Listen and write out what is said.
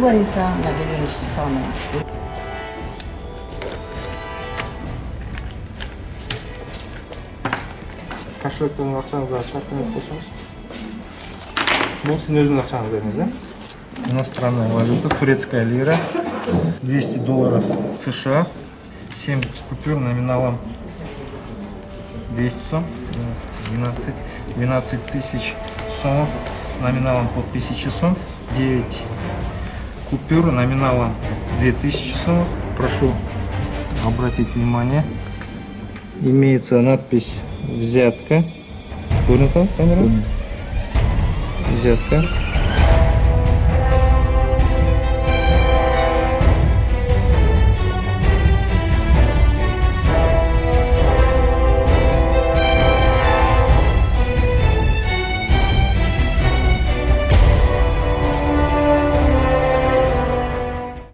говорится, на деревне самое. Кошелектен ақшаңызды шартымен қосыңыз. Бұл сіздің өзіңіз ақшаңыз беріңіз, да? Иностранная валюта, турецкая лира, 200 долларов США, 7 купюр номиналом 200 сом, 12 тысяч сомов номиналом по 1000 сом, 9 купюр номиналом 2000 сомов. Прошу обратить внимание, имеется надпись «Взятка». Понял там камера? Взятка.